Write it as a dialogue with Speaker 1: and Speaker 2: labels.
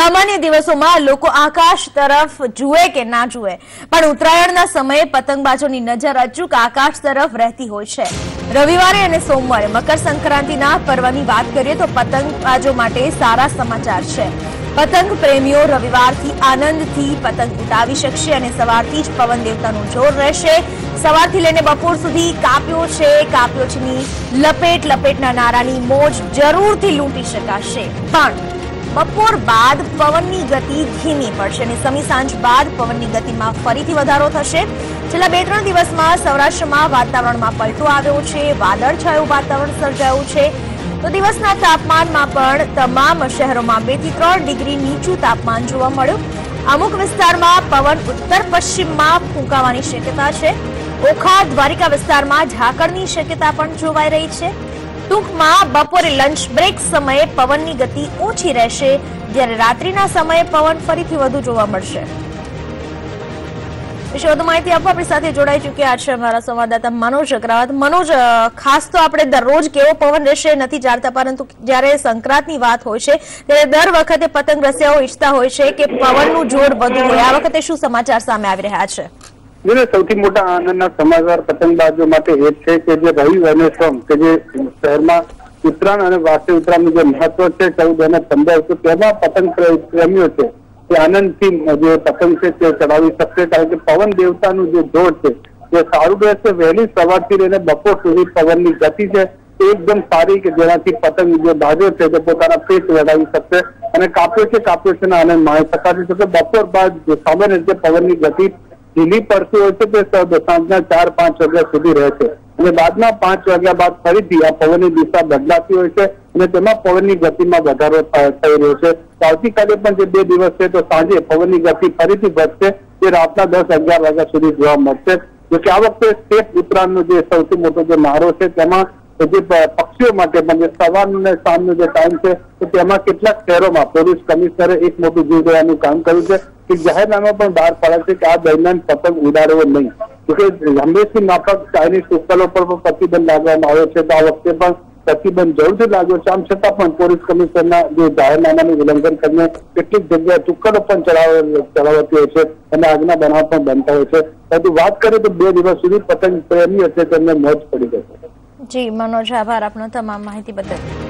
Speaker 1: સામાન્ય દિવસોમાં લોકો આકાશ તરફ જુએ કે ના જુએ, પણ ઉત્તરાયણના સમયે પતંગબાજોની નજર અચૂક આકાશ તરફ રહેતી હોય છે। રવિવારે અને સોમવારે મકર સંક્રાંતિના પર્વની વાત કરીએ તો પતંગબાજો માટે સારા સમાચાર છે। પતંગ પ્રેમીઓ રવિવારથી આનંદથી પતંગ ઉડાવી શકશે અને સવારથી જ પવન દેવતાનું જોર રહેશે। સવારથી લઈને બપોર સુધી કાપ્યો છે કાપ્યો છેની લપેટના નારાની મોજ જરૂરથી લૂંટી શકાશે, પણ બપોર બાદ પવનની ગતિ ધીમી પડશે અને સમી સાંજ બાદ પવનની ગતિમાં ફરીથી વધારો થશે। છેલ્લા 2-3 દિવસમાં સૌરાષ્ટ્રમાં વાતાવરણમાં પલટો આવ્યો છે, વાદળછાયું વાતાવરણ સર્જાયું છે, તો દિવસના તાપમાનમાં પણ તમામ શહેરોમાં 2 થી 3 ડિગ્રી નીચું તાપમાન જોવા મળ્યું। અમુક વિસ્તારમાં પવન ઉત્તર પશ્ચિમમાં ફૂંકાવાની શક્યતા છે। ઓખા દ્વારિકા વિસ્તારમાં ઝાકળની શક્યતા પણ જોવાઈ રહી છે। ટૂંકમાં બપોરે લંચ બ્રેક સમયે પવનની ગતિ ઓછી રહેશે, જ્યારે રાત્રિના સમયે પવન ફરીથી વધુ જોવા મળશે। વિશે વધુ માહિતી આપવા આપણી સાથે જોડાઈ ચૂક્યા છે અમારા સંવાદદાતા મનોજ અગ્રવાલ। મનોજ, ખાસ તો આપણે દરરોજ કેવો પવન રહેશે નથી જાણતા, પરંતુ જ્યારે સંક્રાંતની વાત હોય છે ત્યારે દર વખતે પતંગ રસિયાઓ ઈચ્છતા હોય છે કે પવનનું જોર વધુ હોય। આ વખતે શું સમાચાર સામે આવી રહ્યા છે?
Speaker 2: સૌથી મોટા આનંદના સમાચાર પતંગબાજો માટે એ છે કે જે રવિ અને સોમ કે જે શહેરમાં ઉત્તરાયણ અને વાસી ઉત્તરાયણનું જે મહત્વ છે 14 અને 15, તેમાં પતંગ પ્રેમીઓ છે તે આનંદથી જે પતંગ છે તે ચડાવી શકશે, કારણ કે પવન દેવતાનું જે જોર છે તે સારું રહેશે। વહેલી સવારથી લઈને બપોર સુધી પવનની ગતિ છે એકદમ સારી કે જેનાથી પતંગ જે બાજો છે તે પોતાના પેટ વડાવી શકશે અને કાપ્યો છે આનંદ માણી શકાશે। કે બપોર બાદ સામાન્ય રીતે પવનની ગતિ ઢીલી પડતી હોય છે તે સાંજના 4-5 વાગ્યા સુધી રહે છે અને બાદના 5 વાગ્યા બાદ ફરીથી આ પવનની દિશા બદલાતી હોય છે અને તેમાં પવનની ગતિમાં વધારો થઈ રહ્યો છે। આવતીકાલે પણ જે 2 દિવસ છે તો સાંજે પવનની ગતિ ફરીથી વધશે, જે રાતના 10-11 વાગ્યા સુધી જોવા મળશે। જો કે આ વખતે સ્ટેપ ઉત્તરાયણનો જે સૌથી મોટો જે મારો છે તેમાં જે પક્ષીઓ માટે પણ જે સવારનો અને સાંજનો જે ટાઈમ છે તો તેમાં કેટલાક શહેરોમાં પોલીસ કમિશનરે એક મોટું જીવ દેવાનું કામ કર્યું છે કે જાહેરનામા પણ બહાર પાડે છે કે આ દરમિયાન પતંગ ઉડાડવો નહીં, જોકે હંમેશની માફક ચાઇનીઝ તુક્કલો પર પણ પ્રતિબંધ લાગવામાં આવ્યો છે, તો આ વખતે પણ પ્રતિબંધ જરૂરથી લાગ્યો છે। આમ છતાં પણ પોલીસ કમિશનરના જે જાહેરનામાનું ઉલ્લંઘન કરીને કેટલીક જગ્યાએ તુક્કલો પણ ચલાવતી હોય છે અને આગના બનાવ પણ બનતા હોય છે। પરંતુ વાત કરીએ તો 2 દિવસ સુધી પતંગ પ્રેમીઓ છે તેમને મોજ પડી જશે।
Speaker 1: જી મનોજ, આભાર આપનો તમામ માહિતી બદલ।